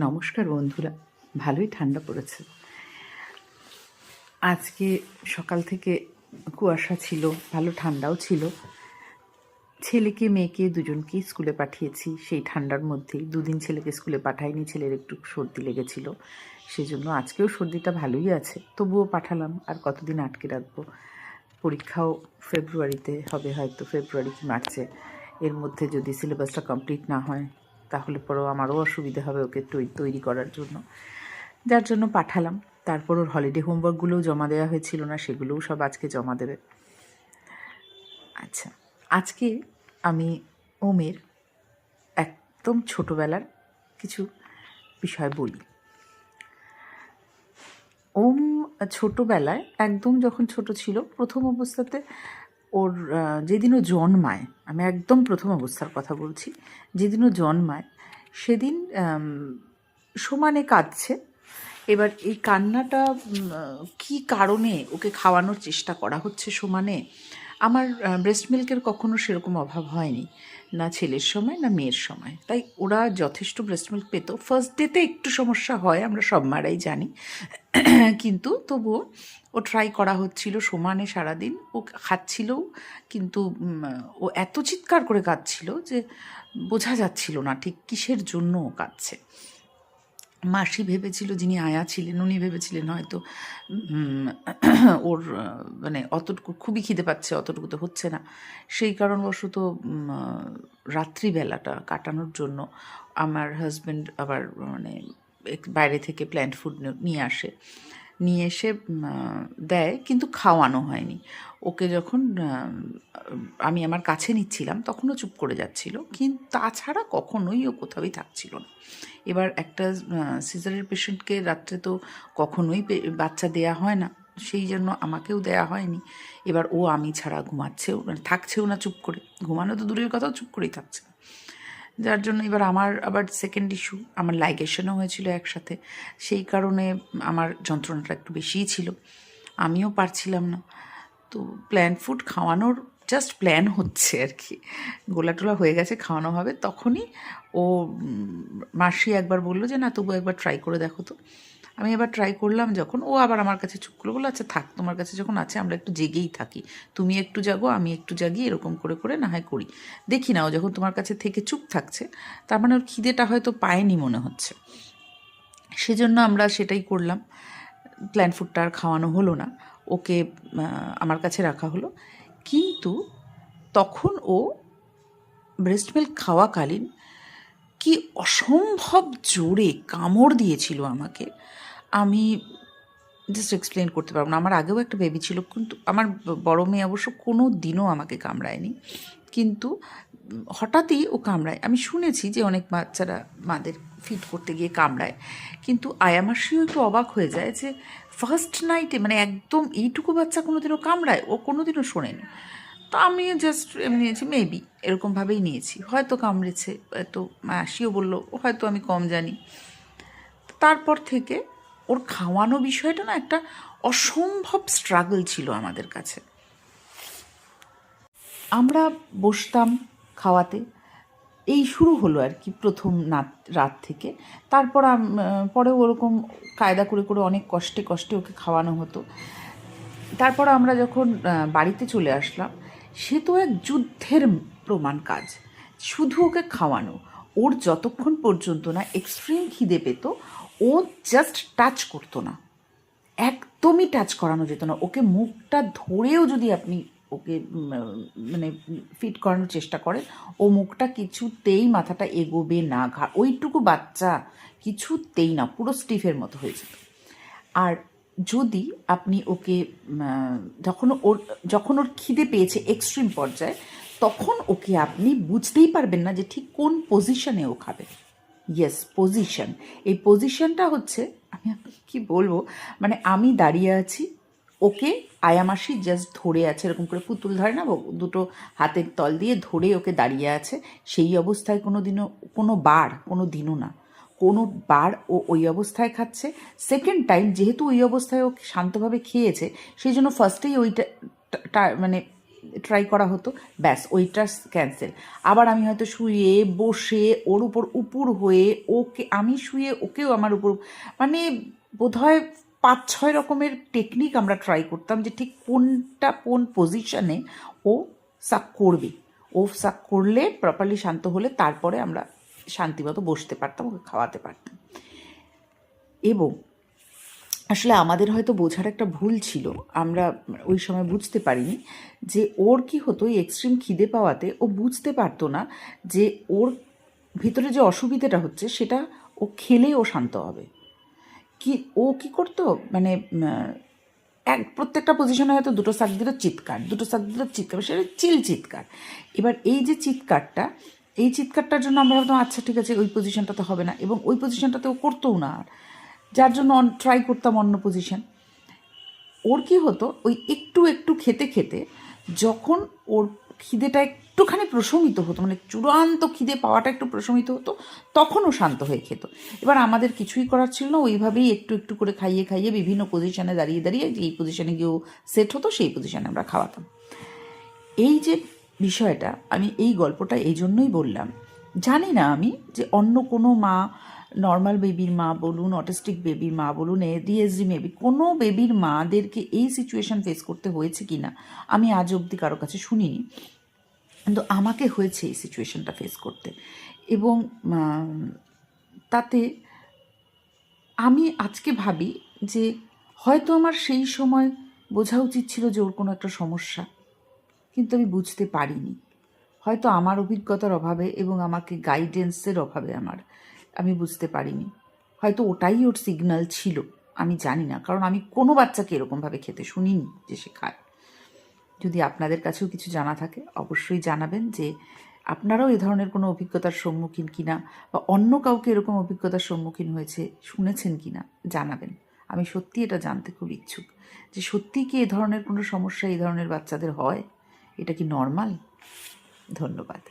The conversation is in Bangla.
নমস্কার বন্ধুরা, ভালোই ঠান্ডা পড়েছে। আজকে সকাল থেকে কুয়াশা ছিল, ভালো ঠান্ডাও ছিল। ছেলেকে মেয়েকে দুজনকেই স্কুলে পাঠিয়েছি সেই ঠান্ডার মধ্যেই। দুদিন ছেলেকে স্কুলে পাঠাইনি, ছেলের একটু সর্দি লেগেছিল, সেজন্য আজকেও সর্দিটা ভালোই আছে, তবুও পাঠালাম। আর কতদিন আটকে রাখবো? পরীক্ষাও ফেব্রুয়ারিতে হবে, হয়তো ফেব্রুয়ারি কি মার্চে। এর মধ্যে যদি সিলেবাসটা কমপ্লিট না হয় তাহলে পরেও আমারও অসুবিধে হবে ওকে তৈরি করার জন্য, যার জন্য পাঠালাম। তারপর ওর হলিডে হোমওয়ার্কগুলোও জমা দেওয়া হয়েছিল না, সেগুলোও সব আজকে জমা দেবে। আচ্ছা, আজকে আমি ওমের একদম ছোটোবেলার কিছু বিষয় বলি। ওম ছোটোবেলায় একদম যখন ছোট ছিল, প্রথম অবস্থাতে ওর যেদিন ও জন্মায়, আমি একদম প্রথম অবস্থার কথা বলছি, যেদিন ও জন্মায় সেদিন সমানে কাঁদছে। এবার এই কান্নাটা কী কারণে ওকে খাওয়ানোর চেষ্টা করা হচ্ছে সমানে। আমার ব্রেস্ট মিল্কের কখনো সেরকম অভাব হয়নি, না ছেলের সময় না মেয়ের সময়, তাই ওরা যথেষ্ট ব্রেস্ট মিল্ক পেত। ফার্স্ট ডেতে একটু সমস্যা হয়, আমরা সব মারাই জানি, কিন্তু তবুও ও ট্রাই করা হচ্ছিল সমানে সারাদিন। ও খাচ্ছিলও, কিন্তু ও এত চিৎকার করে কাঁদছিল যে বোঝা যাচ্ছিল না ঠিক কিসের জন্য ও কাঁদছে। মাসি ভেবেছিল, যিনি আয়া ছিলেন উনি ভেবেছিলেন হয়তো ওর মানে অতটুকু খুবই খিদে পাচ্ছে, অতটুকু তো হচ্ছে না, সেই কারণবশত রাত্রিবেলাটা কাটানোর জন্য আমার হাজব্যান্ড আবার মানে বাইরে থেকে প্ল্যান্ট ফুড নিয়ে আসে, নিয়ে এসে দেয়, কিন্তু খাওয়ানো হয়নি ওকে। যখন আমি আমার কাছে নিচ্ছিলাম তখনও চুপ করে যাচ্ছিল, কিন্তু তাছাড়া কখনোই ও কোথাওই থাকছিল না। এবার একটা সিজারের পেশেন্টকে রাত্রে তো কখনোই বাচ্চা দেয়া হয় না, সেই জন্য আমাকেও দেয়া হয়নি। এবার ও আমি ছাড়া ঘুমাচ্ছেও মানে থাকছেও না, চুপ করে। ঘুমানো তো দূরের কথাও, চুপ করেই থাকছে, যার জন্য এবার আমার আবার সেকেন্ড ইস্যু, আমার লাইগেশনও হয়েছিল একসাথে, সেই কারণে আমার যন্ত্রণাটা একটু বেশিই ছিল, আমিও পারছিলাম না। তো প্ল্যান ফুড খাওয়ানোর জাস্ট প্ল্যান হচ্ছে আর কি, গোলা টোলা হয়ে গেছে, খাওয়ানো হবে। তখনই ও মাসি একবার বললো যে না, তবু একবার ট্রাই করে দেখো তো। আমি এবার ট্রাই করলাম যখন, ও আবার আমার কাছে চুপ করে বললো আচ্ছা থাক, তোমার কাছে যখন আছে আমরা একটু জেগেই থাকি, তুমি একটু জাগো আমি একটু জাগি, এরকম করে করে না হয় করি। দেখি না, ও যখন তোমার কাছে থেকে চুপ থাকছে তার মানে ওর খিদেটা হয়তো পায়নি মনে হচ্ছে, সেজন্য আমরা সেটাই করলাম। প্ল্যান ফুডটা আর খাওয়ানো হলো না, ওকে আমার কাছে রাখা হলো। কিন্তু তখন ও ব্রেস্ট মিল্ক খাওয়াকালীন কি অসম্ভব জোরে কামড় দিয়েছিল আমাকে, আমি জাস্ট এক্সপ্লেন করতে পারবো না। আমার আগেও একটা বেবি ছিল, কিন্তু আমার বড় মেয়ে অবশ্য কোনো দিনও আমাকে কামড়ায়নি, কিন্তু হঠাৎই ও কামড়ায়। আমি শুনেছি যে অনেক বাচ্চারা মাদের ফিড করতে গিয়ে কামড়ায়, কিন্তু আয়ামাসিও একটু অবাক হয়ে যায় যে ফার্স্ট নাইটে মানে একদম এইটুকু বাচ্চা কোনো দিনও কামড়ায়, ও কোনো দিনও শোনেনি। তো আমি জাস্ট এমনি নিয়েছি, মেবি এরকমভাবেই নিয়েছি, হয়তো কামড়েছে, হয়তো মাসিও বললো, হয়তো আমি কম জানি। তারপর থেকে ওর খাওয়ানো বিষয়টা না একটা অসম্ভব স্ট্রাগল ছিল আমাদের কাছে। আমরা বসতাম খাওয়াতে, এই শুরু হলো আর কি প্রথম রাত থেকে। তারপর পরেও ওরকম কায়দা করে করে অনেক কষ্টে কষ্টে ওকে খাওয়ানো হতো। তারপর আমরা যখন বাড়িতে চলে আসলাম, সে তো এক যুদ্ধের প্রমাণ কাজ, শুধু ওকে খাওয়ানো। ওর যতক্ষণ পর্যন্ত না এক্সট্রিম খিদে পেত, ও জাস্ট টাচ করতো না, একদমই টাচ করানো যেত না ওকে। মুখটা ধরেও যদি আপনি ওকে মানে ফিট করানোর চেষ্টা করেন, ও মুখটা কিছুতেই, মাথাটা এগোবে না, ওইটুকু বাচ্চা কিছুতেই না, পুরো স্টিফের মতো হয়ে যেত। আর যদি আপনি ওকে যখন ওর খিদে পেয়েছে এক্সট্রিম পর্যায়ে, তখন ওকে আপনি বুঝতেই পারবেন না যে ঠিক কোন পজিশনে ও খাবে। Yes, position. এই পজিশনটা হচ্ছে, আমি আপনাকে কী বলবো, মানে আমি দাঁড়িয়ে আছি, ওকে আয়ামাসি জাস্ট ধরে আছে, এরকম করে পুতুল ধরে না, দুটো হাতের তল দিয়ে ধরে ওকে দাঁড়িয়ে আছে। সেই অবস্থায় কোনো দিনও না, কোনো বার ও ওই অবস্থায় খাচ্ছে। সেকেন্ড টাইম যেহেতু ওই অবস্থায় ও শান্তভাবে খেয়েছে, সেই জন্য ফার্স্টেই ওইটা মানে ট্রাই করা হতো, ব্যাস ওইটা ক্যান্সেল। আবার আমি হয়তো শুয়ে বসে ওর উপর উপুর হয়ে আমি শুয়ে ওকেও আমার উপর, মানে বোধহয় 5-6 রকমের টেকনিক আমরা ট্রাই করতাম যে ঠিক কোন পজিশনে ও সাক করবে, ও সাক করলে প্রপারলি শান্ত হলে তারপরে আমরা শান্তিমতো বসতে পারতাম, ওকে খাওয়াতে পারতাম। এবং আসলে আমাদের হয়তো বোঝার একটা ভুল ছিল, আমরা ওই সময় বুঝতে পারিনি যে ওর কি হতো, এই এক্সট্রিম খিদে পাওয়াতে ও বুঝতে পারতো না যে ওর ভিতরে যে অসুবিধাটা হচ্ছে সেটা ও খেলেই ও শান্ত হবে। ও কি করতো, মানে প্রত্যেকটা পজিশনে হয়তো দুটো শাক দিল চিৎকার, সেটা চিৎকার। এবার এই যে চিৎকারটার জন্য আমরা ভাবতাম আচ্ছা ঠিক আছে ওই পজিশনটাতে হবে না, এবং ওই পজিশনটাতে ও করতোও না, আর যার জন্য ট্রাই করতাম অন্য পজিশন। ওর কি হতো, ওই একটু একটু খেতে খেতে যখন ওর খিদেটা একটুখানি প্রশমিত হতো, মানে চূড়ান্ত খিদে পাওয়াটা একটু প্রশমিত হতো, তখন ও শান্ত হয়ে খেত। এবার আমাদের কিছুই করার ছিল না, ওইভাবেই একটু একটু করে খাইয়ে খাইয়ে বিভিন্ন পজিশনে দাঁড়িয়ে দাঁড়িয়ে যেই পজিশনে গিয়েও সেট হতো সেই পজিশনে আমরা খাওয়াতাম। এই যে বিষয়টা, আমি এই গল্পটা এই জন্যই বললাম, জানি না আমি যে অন্য কোনো মা, নর্মাল বেবির মা বলুন, অটিস্টিক বেবির মা বলুন, এডিএসডি বেবি, কোনো বেবির মাদেরকে এই সিচুয়েশান ফেস করতে হয়েছে কি না আমি আজ অবধি কারো কাছে শুনিনি, কিন্তু আমাকে হয়েছে এই সিচুয়েশানটা ফেস করতে। এবং তাতে আমি আজকে ভাবি যে হয়তো আমার সেই সময় বোঝা উচিত ছিল যে ওর কোনো একটা সমস্যা, কিন্তু আমি বুঝতে পারিনি, হয়তো আমার অভিজ্ঞতার অভাবে এবং আমাকে গাইডেন্সের অভাবে আমি বুঝতে পারিনি, হয়তো ওটাই ওর সিগন্যাল ছিল, আমি জানি না, কারণ আমি কোনো বাচ্চাকে এরকমভাবে খেতে শুনিনি যে সে খায়। যদি আপনাদের কাছেও কিছু জানা থাকে অবশ্যই জানাবেন যে আপনারাও এ ধরনের কোনো অভিজ্ঞতার সম্মুখীন কিনা, বা অন্য কাউকে এরকম অভিজ্ঞতার সম্মুখীন হয়েছে শুনেছেন কিনা জানাবেন। আমি সত্যি এটা জানতে খুব ইচ্ছুক যে সত্যিই কি এ ধরনের কোনো সমস্যা এই ধরনের বাচ্চাদের হয়, এটা কি নর্মাল? ধন্যবাদ।